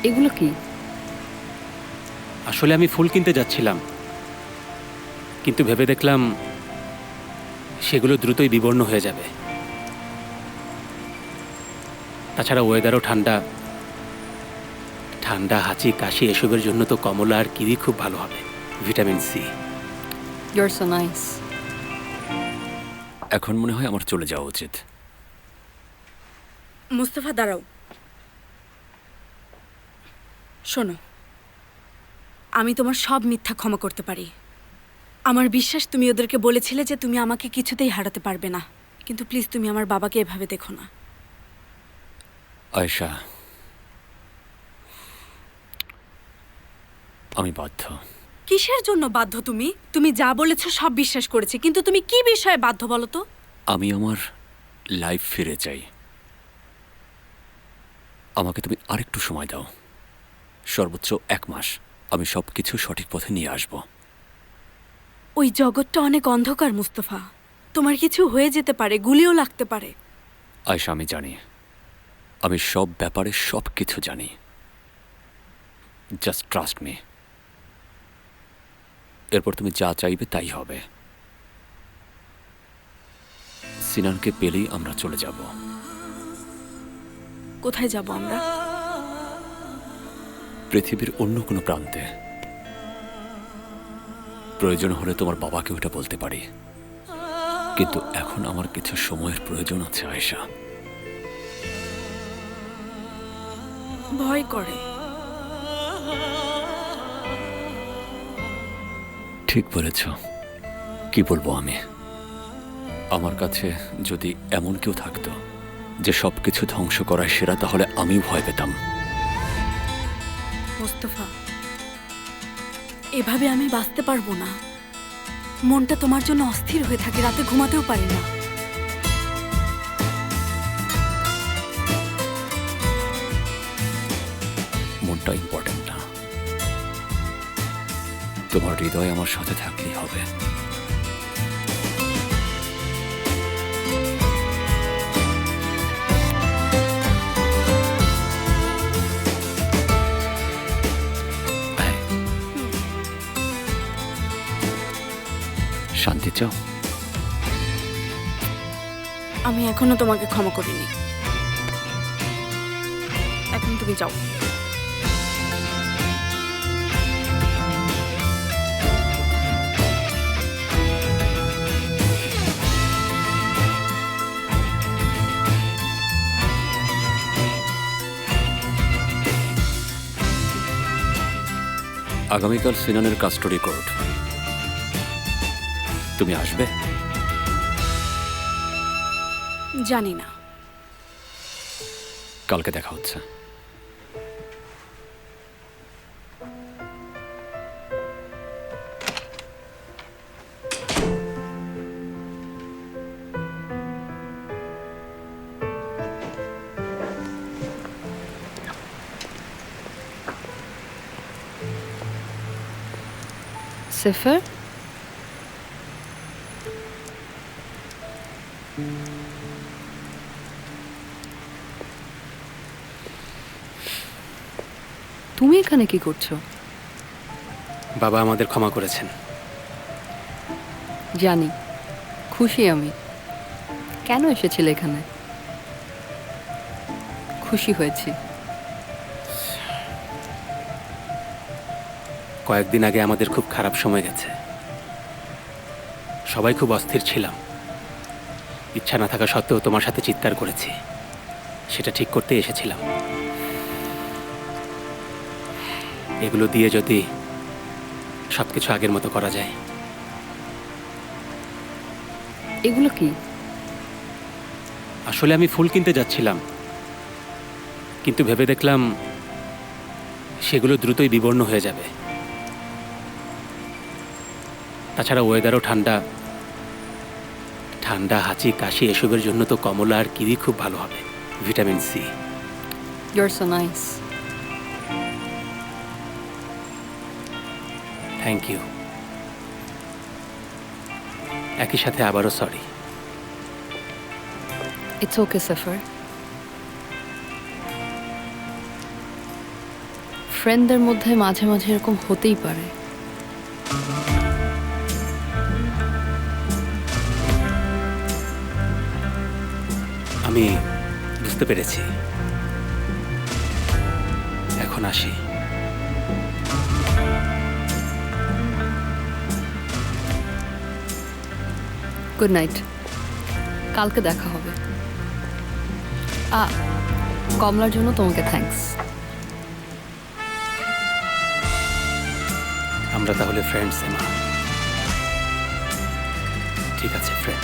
এগুলো কি? আসলে আমি ফুল কিনতে যাচ্ছিলাম, কিন্তু ভেবে দেখলাম সেগুলো দ্রুতই বিবর্ণ হয়ে যাবে। তাছাড়া ওয়েদারও ঠান্ডা, ঠান্ডা হাঁচি কাশি এসবের জন্য তো কমলা আর কিউই খুব ভালো হবে, vitamin C. You're so nice. এখন মনে হয় আমার চলে যাওয়া উচিত। মুস্তফা দাঁড়াও, শোনো, আমি তোমার সব মিথ্যা ক্ষমা করতে পারি। আমার বিশ্বাস তুমি ওদেরকে বলেছিলে যে তুমি আমাকে কিছুতেই হারাতে পারবে না, কিন্তু প্লিজ তুমি আমার বাবাকে এভাবে দেখো না। আয়েশা, আমি বাধ্য। কিসের জন্য বাধ্য? তুমি তুমি যা বলেছো সব বিশ্বাস করেছি, কিন্তু তুমি কি বিষয়ে বাধ্য বলো তো? আমি আমার লাইফ ফিরে চাই। আমাকে তুমি আরেকটু সময় দাও, সর্বোচ্চ 1 মাস। আমি সব কিছু সঠিক পথে নিয়ে আসব। ওই জগৎটা অনেক অন্ধকার মুস্তফা, তোমার কিছু হয়ে যেতে পারে, গুলিও লাগতে পারে। আয়েশা, আমি জানি, আমি সব ব্যাপারে সব কিছু জানি। Just trust me. এরপর তুমি যা চাইবে তাই হবে। সিনানকে পেলেই আমরা চলে যাব। কোথায় যাব আমরা? পৃথিবীর অন্য কোনো প্রান্তে। প্রয়োজন হলে তোমার বাবাকে ওটা বলতে পারি, কিন্তু এখন আমার কিছু সময়ের প্রয়োজন আছে আয়েশা। ভয় করে। ঠিক বলেছ। কি বলবো আমি? আমার কাছে যদি এমন কেউ থাকতো যে সবকিছু ধ্বংস করায় সেরা, তাহলে আমিও ভয় পেতাম। মুস্তফা, এভাবে আমি বাঁচতে পারবো না। মনটা তোমার জন্য অস্থির হয়ে থাকে, রাতে ঘুমাতেও পারি না। মনটা ইম্পর্টেন্ট না, তোমার হৃদয় আমার সাথে থাকলেই হবে। শান্তি চাও? আমি এখনো তোমাকে ক্ষমা করিনি। এখন তুমি যাও। আগামীকাল সিনানের কাস্টডি কোর্ট। তুমি আসবে? জানি না। কালকে দেখা হচ্ছে। সেফার, তুমি এখানে কি করছো? বাবা আমাদের ক্ষমা করেছেন। জানি, খুশি আমি। কেন এসেছিলে এখানে? খুশি হয়েছি। কয়েকদিন আগে আমাদের খুব খারাপ সময় গেছে, সবাই খুব অস্থির ছিলাম। ইচ্ছা না থাকা সত্ত্বেও তোমার সাথে চিৎকার করেছি, সেটা ঠিক করতে এসেছিলাম। এগুলো দিয়ে যদি সবকিছু আগের মতো করা যায়। এগুলো কি? আসলে আমি ফুল কিনতে যাচ্ছিলাম, কিন্তু ভেবে দেখলাম সেগুলো দ্রুতই বিবর্ণ হয়ে যাবে। তাছাড়া ওয়েদারও ঠান্ডা, ঠান্ডা হাঁচি কাশি এসবের জন্য তো কমলা আর কিউই খুব ভালো হবে, vitamin C. You're so nice. Thank you. একই সাথে আবারও সরি। It's okay safer. ফ্রেন্ডদের মধ্যে মাঝে মাঝে এরকম হতেই পারে। আমি বুঝতে পেরেছি, এখন আসি। গুড নাইট, কালকে দেখা হবে। কমলার জন্য তোমাকে থ্যাঙ্কস। আমরা তাহলে ফ্রেন্ডস, এমা। ঠিক আছে, ফ্রেন্ড।